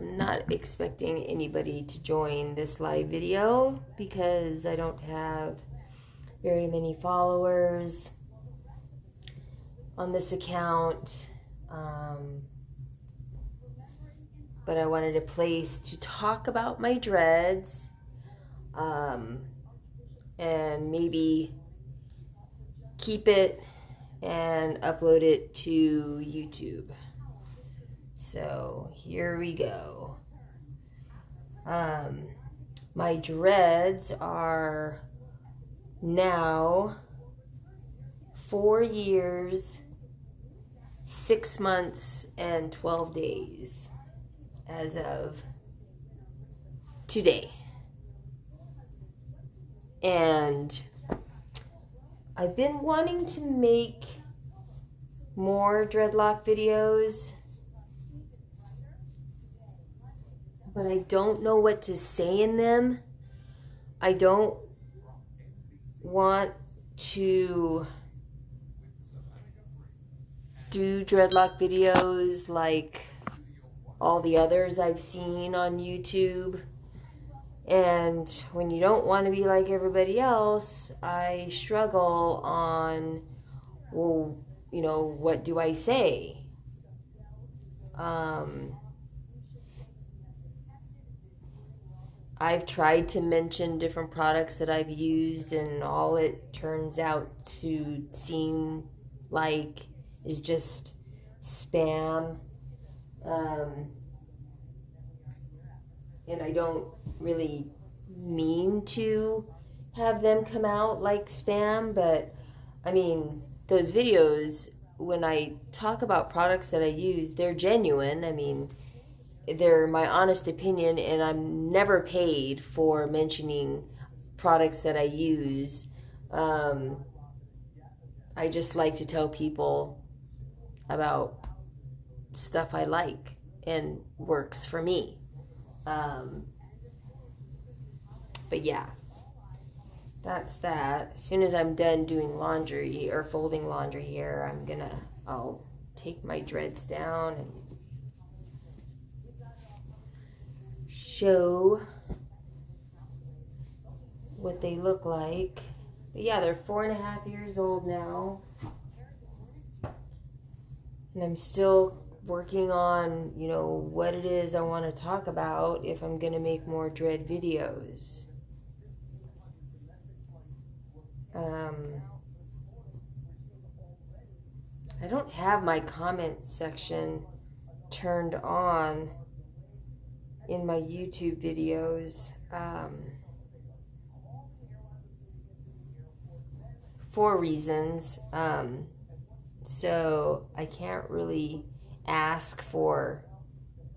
I'm not expecting anybody to join this live video because I don't have very many followers on this account. But I wanted a place to talk about my dreads, and maybe keep it and upload it to YouTube. So here we go. My dreads are now 4 years, 6 months, and 12 days as of today. And I've been wanting to make more dreadlock videos, but I don't know what to say in them. I don't want to do dreadlock videos like all the others I've seen on YouTube. And when you don't want to be like everybody else, I struggle on, well, you know, what do I say? I've tried to mention different products that I've used, and all it turns out to seem like is just spam. And I don't really mean to have them come out like spam, but I mean, those videos, when I talk about products that I use, they're genuine. I mean, they're my honest opinion, and I'm never paid for mentioning products that I use. I just like to tell people about stuff I like and works for me. But yeah, that's that. As soon as I'm done doing laundry or folding laundry here, I'll take my dreads down and show what they look like. But yeah, they're 4.5 years old now, and I'm still working on, you know, what it is I want to talk about if I'm gonna make more dread videos. I don't have my comment section turned on in my YouTube videos, for reasons. So I can't really ask for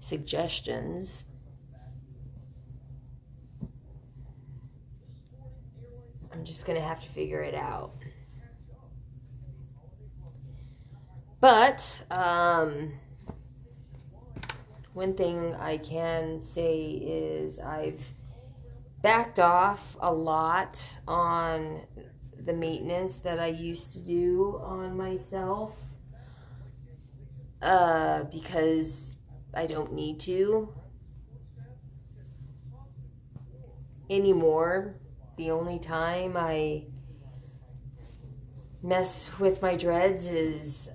suggestions. I'm just gonna have to figure it out. But one thing I can say is I've backed off a lot on the maintenance that I used to do on myself, because I don't need to anymore. The only time I mess with my dreads is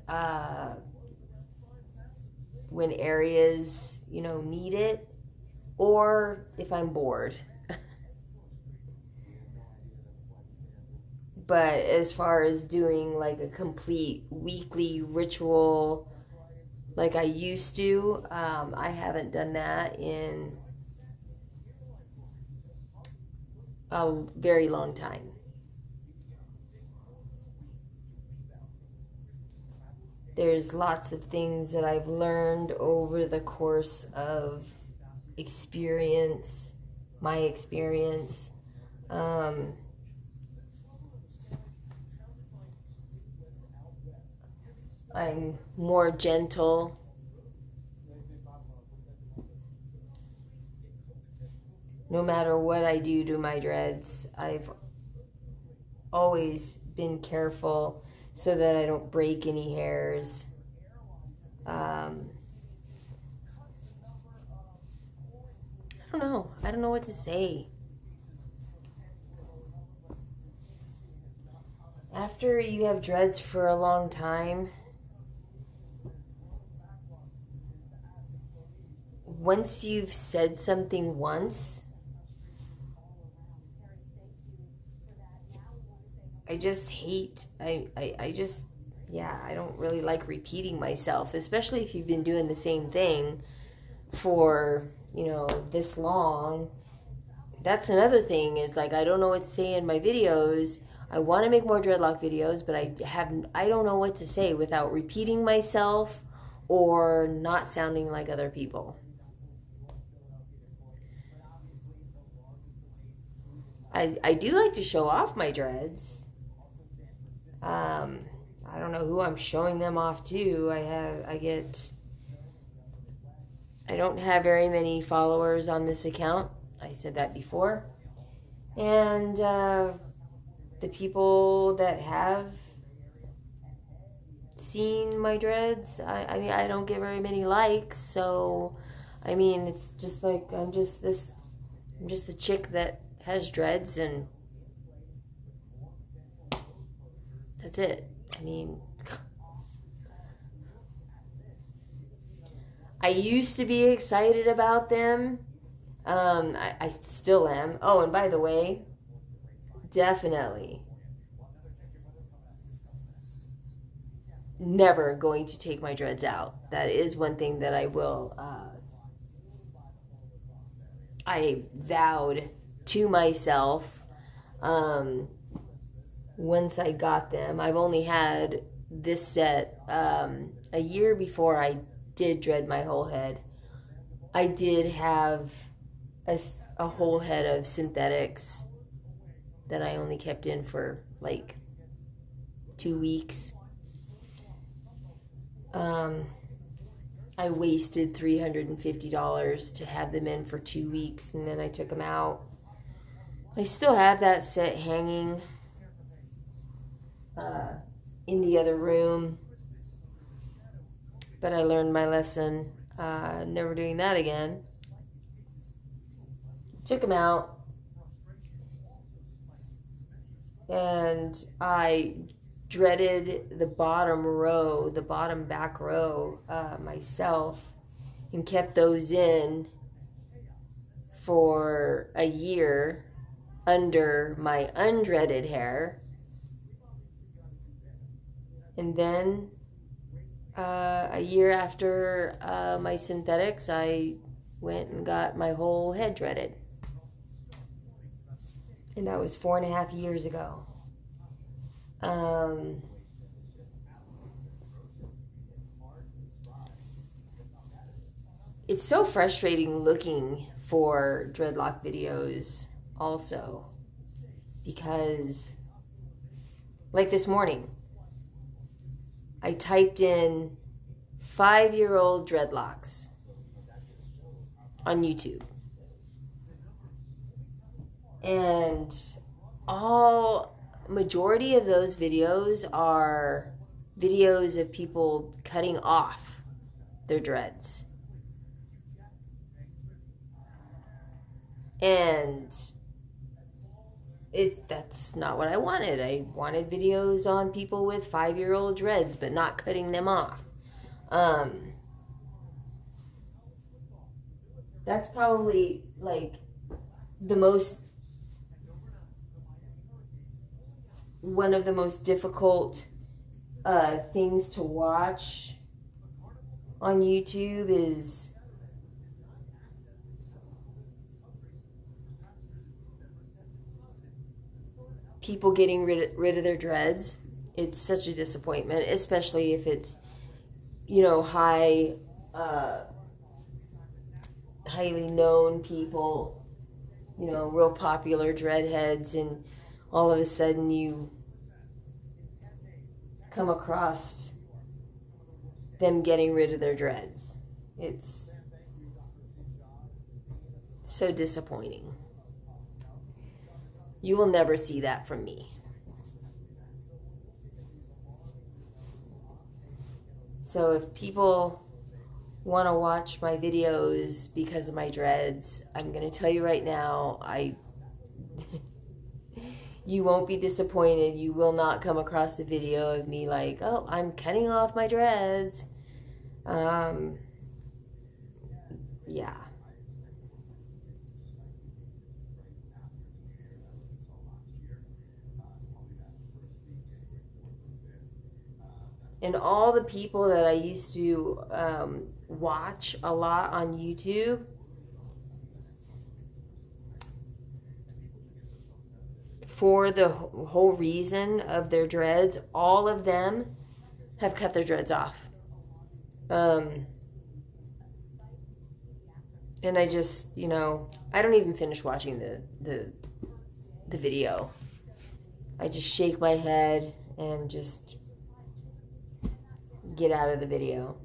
when areas, you know, need it, or if I'm bored. But as far as doing like a complete weekly ritual like I used to, I haven't done that in a very long time. There's lots of things that I've learned over the course of experience, my experience. I'm more gentle. No matter what I do to my dreads, I've always been careful so that I don't break any hairs. don't know. I don't know what to say. After you have dreads for a long time, once you've said something once, I just hate, I just, yeah, I don't really like repeating myself, especially if you've been doing the same thing for, you know, this long. That's another thing, is like, I don't know what to say in my videos. I want to make more dreadlock videos, but I don't know what to say without repeating myself or not sounding like other people. I do like to show off my dreads. I don't know who I'm showing them off to. I don't have very many followers on this account. I said that before. And the people that have seen my dreads, I mean, I don't get very many likes, so I mean, it's just like I'm just the chick that has dreads, and that's it. I mean, I used to be excited about them. I still am. Oh, and by the way, definitely never going to take my dreads out. That is one thing that I will, I vowed to myself once I got them. I've only had this set a year before I did dread my whole head. I did have a whole head of synthetics that I only kept in for like 2 weeks. I wasted $350 to have them in for 2 weeks, and then I took them out. I still have that set hanging in the other room, but I learned my lesson, never doing that again. Took them out, and I dreaded the bottom row, the bottom back row myself, and kept those in for a year under my undreaded hair. And then a year after my synthetics, I went and got my whole head dreaded. And that was 4.5 years ago. It's so frustrating looking for dreadlock videos also, because like this morning, I typed in 5-year-old dreadlocks on YouTube, and majority of those videos are videos of people cutting off their dreads. And that's not what I wanted. I wanted videos on people with 5-year-old dreads, but not cutting them off. That's probably like one of the most difficult things to watch on YouTube is people getting rid of their dreads. It's such a disappointment, especially if it's, you know, highly known people, you know, real popular dreadheads, and all of a sudden you come across them getting rid of their dreads. It's so disappointing. You will never see that from me. So if people want to watch my videos because of my dreads, I'm going to tell you right now, you won't be disappointed. You will not come across a video of me like, oh, I'm cutting off my dreads. Yeah. And all the people that I used to watch a lot on YouTube, for the whole reason of their dreads, all of them have cut their dreads off. And I just, I don't even finish watching the video. I just shake my head and just get out of the video.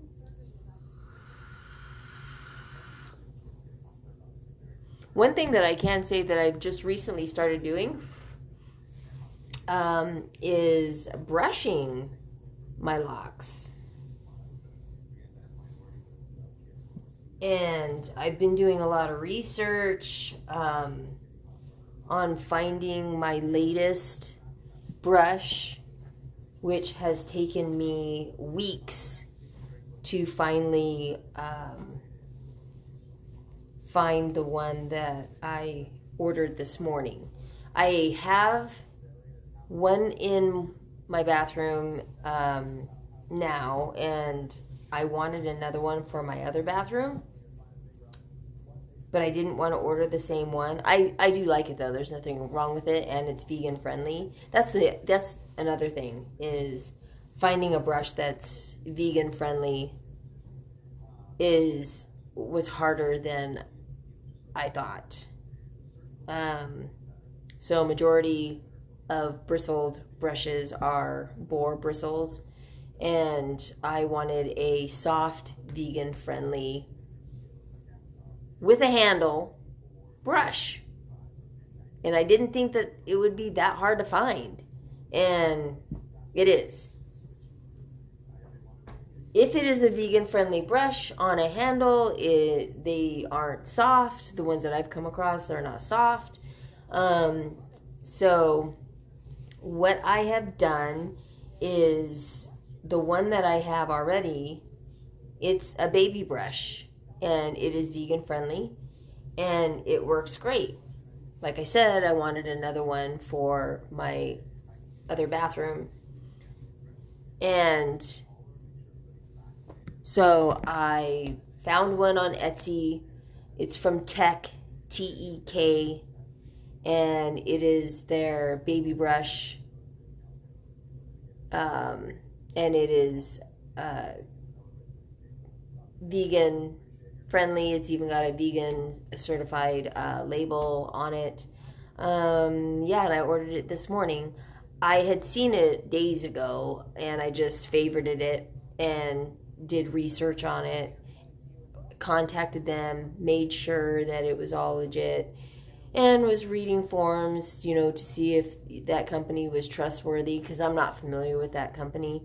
One thing that I can say that I've just recently started doing is brushing my locks. And I've been doing a lot of research on finding my latest brush, which has taken me weeks to finally find the one that I ordered this morning. I have one in my bathroom now, and I wanted another one for my other bathroom, but I didn't want to order the same one. I do like it though. There's nothing wrong with it, and it's vegan friendly. That's another thing, is finding a brush that's vegan friendly was harder than I thought. So majority of bristled brushes are boar bristles, and I wanted a soft, vegan friendly with a handle brush, and I didn't think that it would be that hard to find, and it is. If it is a vegan friendly brush on a handle, they aren't soft. The ones that I've come across, they're not soft. So what I have done is, the one that I have already, it's a baby brush, and it is vegan friendly, and it works great. Like I said, I wanted another one for my other bathroom, and so I found one on Etsy. It's from Tek, T-E-K, and it is their baby brush, and it is vegan friendly. It's even got a vegan certified label on it. Yeah, and I ordered it this morning. I had seen it days ago, and I just favorited it and did research on it, contacted them, made sure that it was all legit, and was reading forums, to see if that company was trustworthy, because I'm not familiar with that company.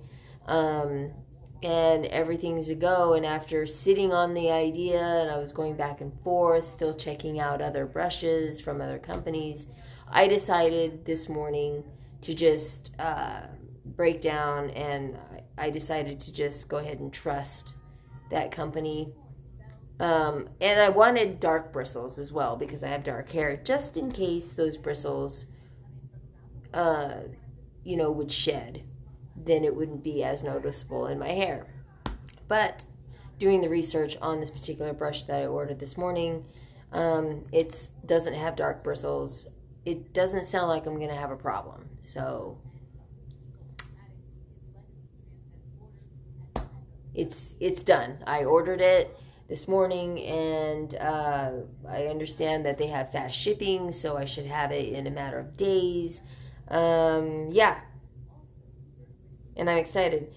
And everything's a go. And after sitting on the idea, and I was going back and forth, still checking out other brushes from other companies, I decided this morning to just break down, and I decided to just go ahead and trust that company. And I wanted dark bristles as well, because I have dark hair, just in case those bristles, would shed. Then it wouldn't be as noticeable in my hair. But doing the research on this particular brush that I ordered this morning, it doesn't have dark bristles. It doesn't sound like I'm going to have a problem. So it's done. I ordered it this morning, and I understand that they have fast shipping, so I should have it in a matter of days. Yeah. And I'm excited.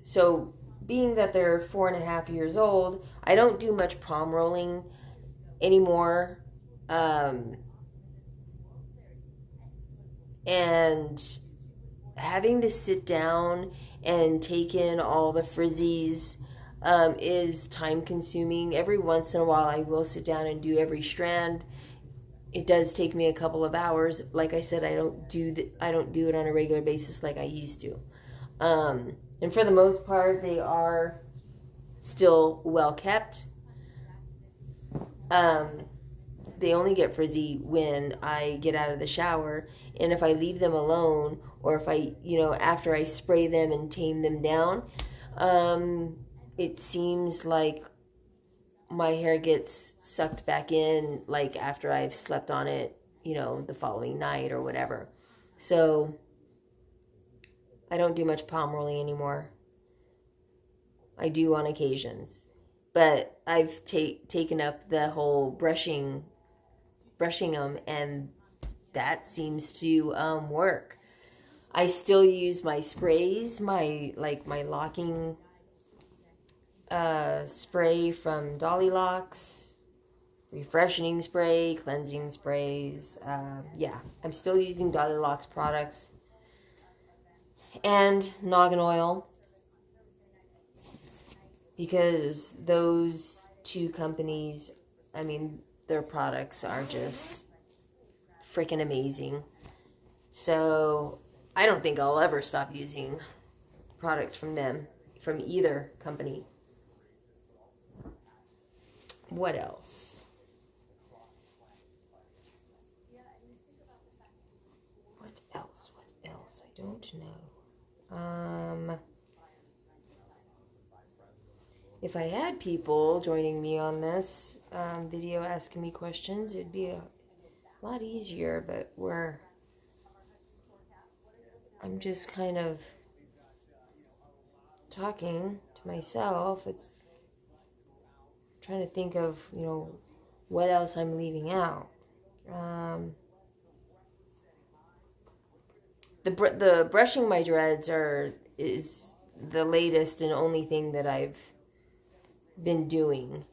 So being that they're 4.5 years old, I don't do much palm rolling anymore. And having to sit down and take in all the frizzies is time consuming. Every once in a while I will sit down and do every strand. It does take me a couple of hours. Like I said, I don't do it on a regular basis like I used to. And for the most part, they are still well kept. They only get frizzy when I get out of the shower, and if I leave them alone, or if I, after I spray them and tame them down, it seems like my hair gets sucked back in, like after I've slept on it, the following night or whatever. So I don't do much palm rolling anymore. I do on occasions, but I've taken up the whole brushing them, and that seems to work. I still use my sprays, my locking spray from Dolly Locks, refreshing spray, cleansing sprays. Yeah, I'm still using Dolly Locks products and noggin oil, because those two companies, I mean, their products are just freaking amazing. So I don't think I'll ever stop using products from them, from either company. What else? What else? I don't know. If I had people joining me on this video asking me questions, it'd be a lot easier, but I'm just kind of talking to myself. It's trying to think of, what else I'm leaving out. The brushing my dreads is the latest and only thing that I've been doing.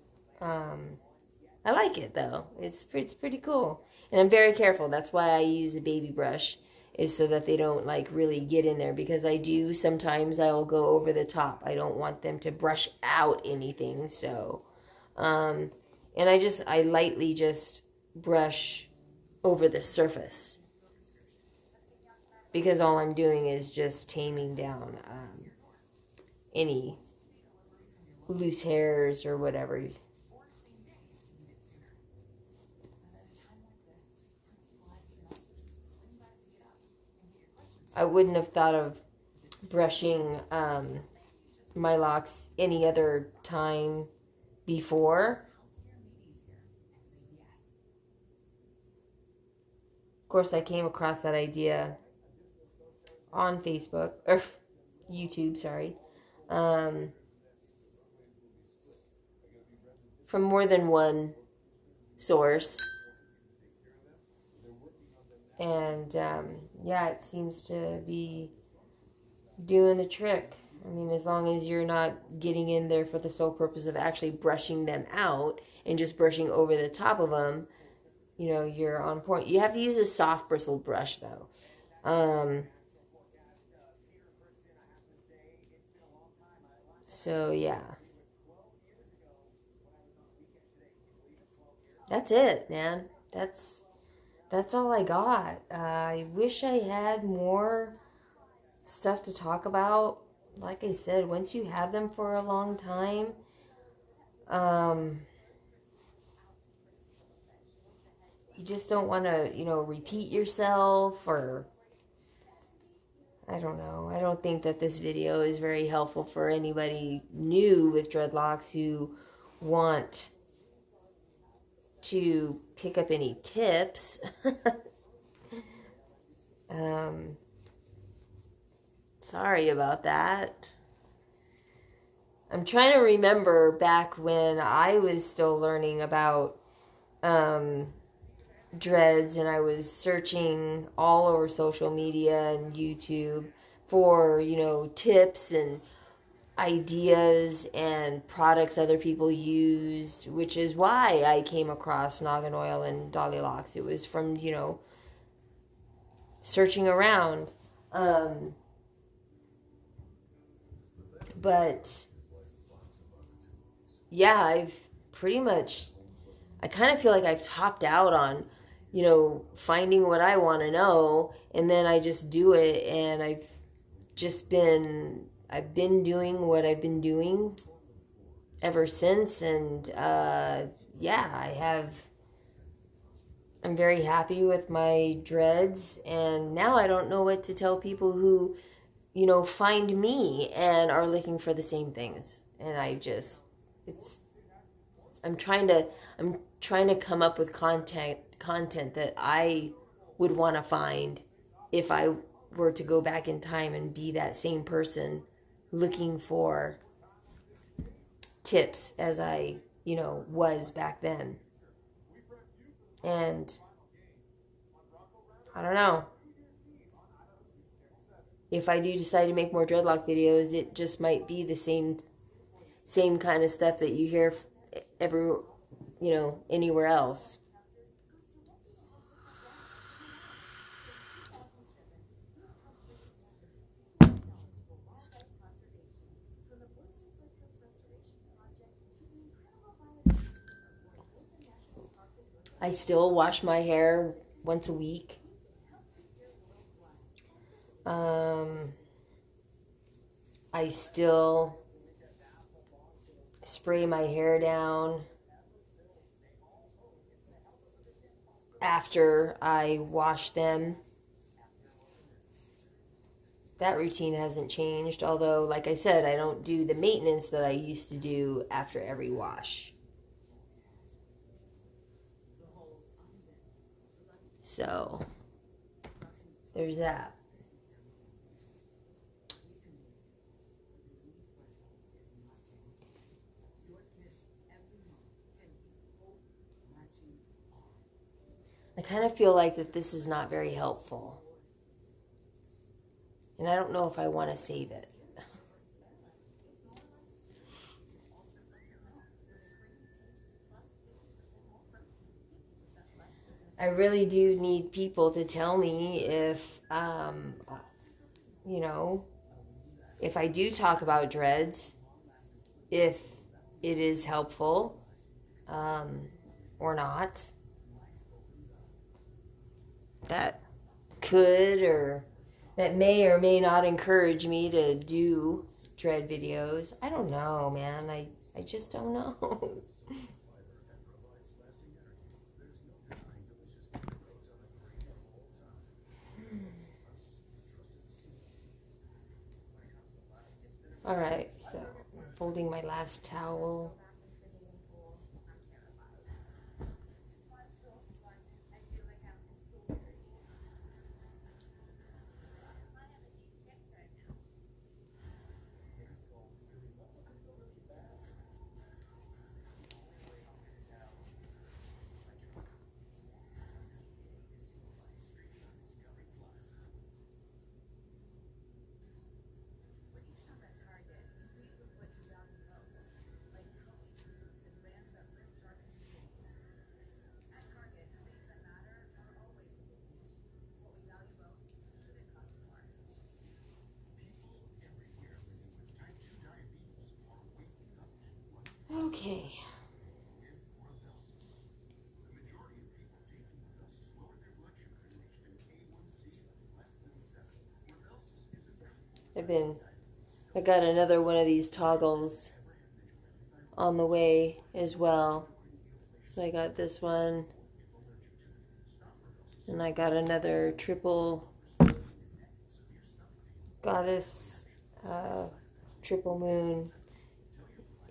I like it though. It's pretty cool, and I'm very careful. That's why I use a baby brush, is so that they don't really get in there, because I do sometimes I'll go over the top. I don't want them to brush out anything. So and I lightly just brush over the surface, because all I'm doing is just taming down any loose hairs or whatever. I wouldn't have thought of brushing my locks any other time before. Of course, I came across that idea on Facebook, or YouTube, sorry, from more than one source. And yeah, it seems to be doing the trick. I mean, as long as you're not getting in there for the sole purpose of actually brushing them out and just brushing over the top of them, you're on point. You have to use a soft bristled brush though. So yeah, that's it, man. That's all I got. I wish I had more stuff to talk about. Like I said, once you have them for a long time, you just don't want to, repeat yourself, or I don't know. I don't think that this video is very helpful for anybody new with dreadlocks who want to pick up any tips. Sorry about that. I'm trying to remember back when I was still learning about dreads, and I was searching all over social media and YouTube for, tips and ideas and products other people used, which is why I came across noggin oil and Dolly Locks. It was from, searching around. But yeah, I've pretty much, I kind of feel like I've topped out on, finding what I want to know, and then I just do it, and I've been doing what I've been doing ever since, and yeah, I'm very happy with my dreads, and now I don't know what to tell people who, find me and are looking for the same things. And I'm trying to come up with content that I would want to find if I were to go back in time and be that same person looking for tips as I, was back then. And I don't know. If I do decide to make more dreadlock videos, it just might be the same kind of stuff that you hear anywhere else. I still wash my hair once a week. I still spray my hair down after I wash them. That routine hasn't changed, although, like I said, I don't do the maintenance that I used to do after every wash. So, there's that. I kind of feel like that this is not very helpful. And I don't know if I want to save it. I really do need people to tell me if, if I do talk about dreads, if it is helpful or not. That may or may not encourage me to do dread videos. I don't know, man. I just don't know. Alright, so I'm folding my last towel. Okay. I got another one of these toggles on the way as well. So I got this one, and I got another triple goddess, triple moon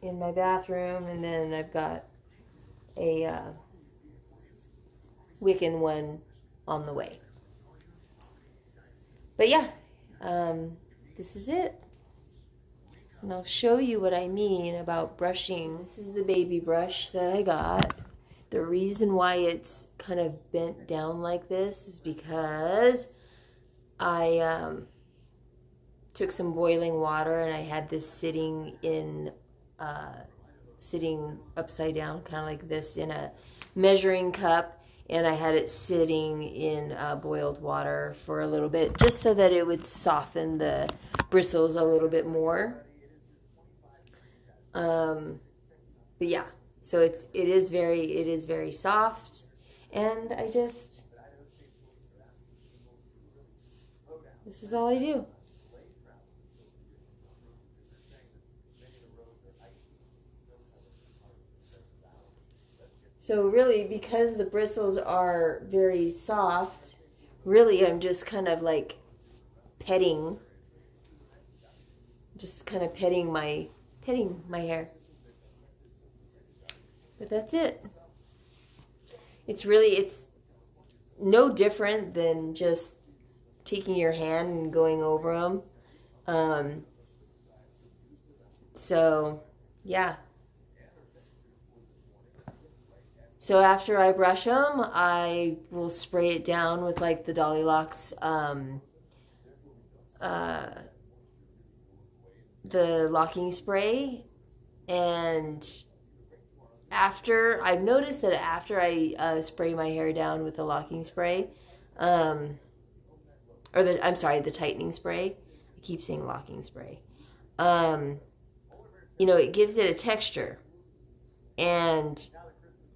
in my bathroom, and then I've got a Wiccan one on the way. But yeah, this is it. And I'll show you what I mean about brushing. This is the baby brush that I got. The reason why it's kind of bent down like this is because I took some boiling water and I had this sitting upside down, kind of like this, in a measuring cup, and I had it sitting in boiled water for a little bit, just so that it would soften the bristles a little bit more. But yeah, so it is very soft, and this is all I do. So really, because the bristles are very soft, really I'm just kind of like petting, just kind of petting my hair. But that's it. It's no different than just taking your hand and going over them. Um, so yeah. So after I brush them, I will spray it down with like the Dolly Locks, uh, the locking spray. And I've noticed that after I spray my hair down with the locking spray, um, I'm sorry, the tightening spray. I keep saying locking spray. Um, it gives it a texture. And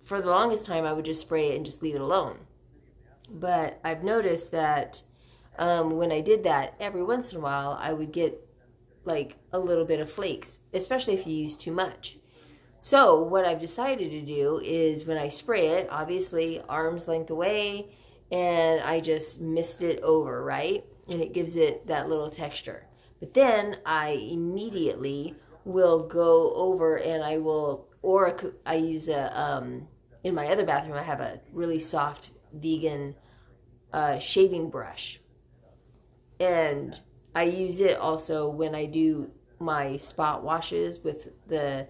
for the longest time, I would just spray it and just leave it alone. But I've noticed that when I did that, every once in a while, I would get like a little bit of flakes, especially if you use too much. So what I've decided to do is when I spray it, obviously arm's length away, and I just mist it over, right? And it gives it that little texture. But then I immediately will go over and I use in my other bathroom, I have a really soft vegan shaving brush. And I use it also when I do my spot washes with the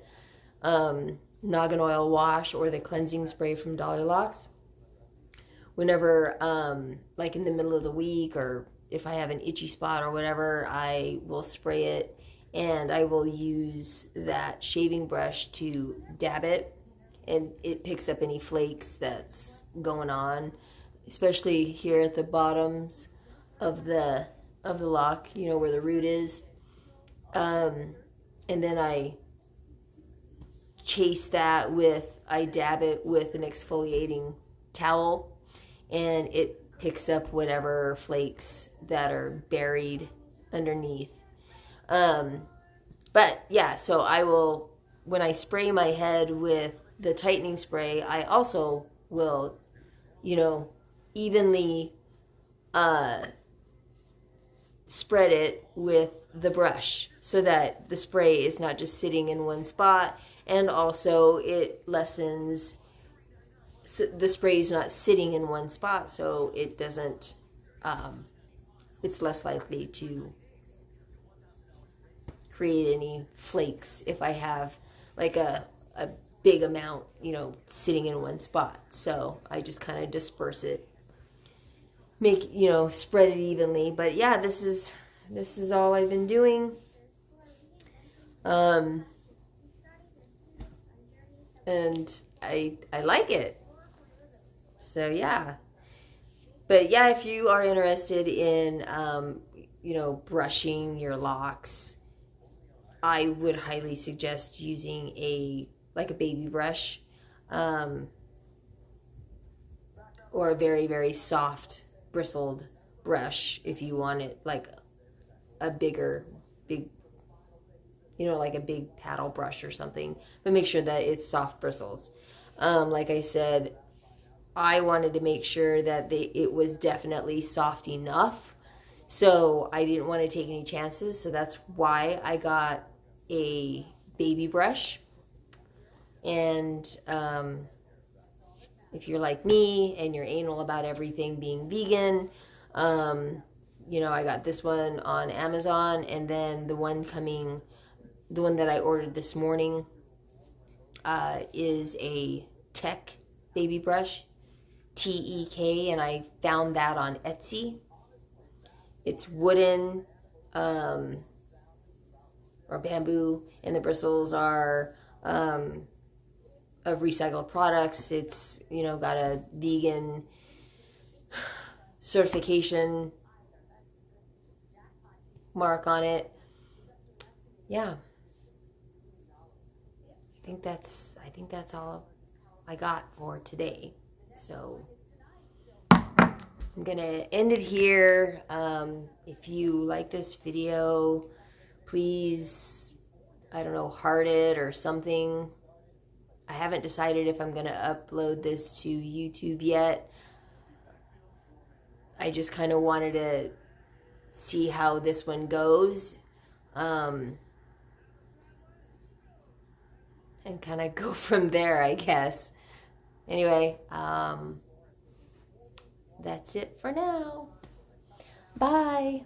noggin oil wash or the cleansing spray from Dolly Locks. Whenever, like in the middle of the week, or if I have an itchy spot or whatever, I will spray it, and I will use that shaving brush to dab it, and it picks up any flakes that's going on, especially here at the bottoms of the lock, where the root is. And then I dab it with an exfoliating towel, and it picks up whatever flakes that are buried underneath. But yeah, so when I spray my head with the tightening spray, I also will, evenly spread it with the brush so that the spray is not just sitting in one spot, and also it lessens, so the spray is not sitting in one spot, so it doesn't it's less likely to create any flakes if I have like a big amount sitting in one spot. So I just kind of disperse it, spread it evenly. But yeah, this is all I've been doing. And I like it. So yeah. But yeah, if you are interested in brushing your locks, I would highly suggest using a baby brush, or a very, very soft bristled brush if you want it like a big, like a big paddle brush or something. But make sure that it's soft bristles. Like I said, I wanted to make sure that it was definitely soft enough. So I didn't want to take any chances. So that's why I got a baby brush. And if you're like me and you're anal about everything being vegan, I got this one on Amazon, and then the one that I ordered this morning is a Tech baby brush, TEK, and I found that on Etsy. It's wooden or bamboo, and the bristles are of recycled products. It's got a vegan certification mark on it. Yeah. think that's all I got for today. So I'm gonna end it here. If you like this video, please, I don't know, heart it or something. I haven't decided if I'm gonna upload this to YouTube yet. I just kind of wanted to see how this one goes, and kind of go from there, I guess. Anyway, that's it for now. Bye.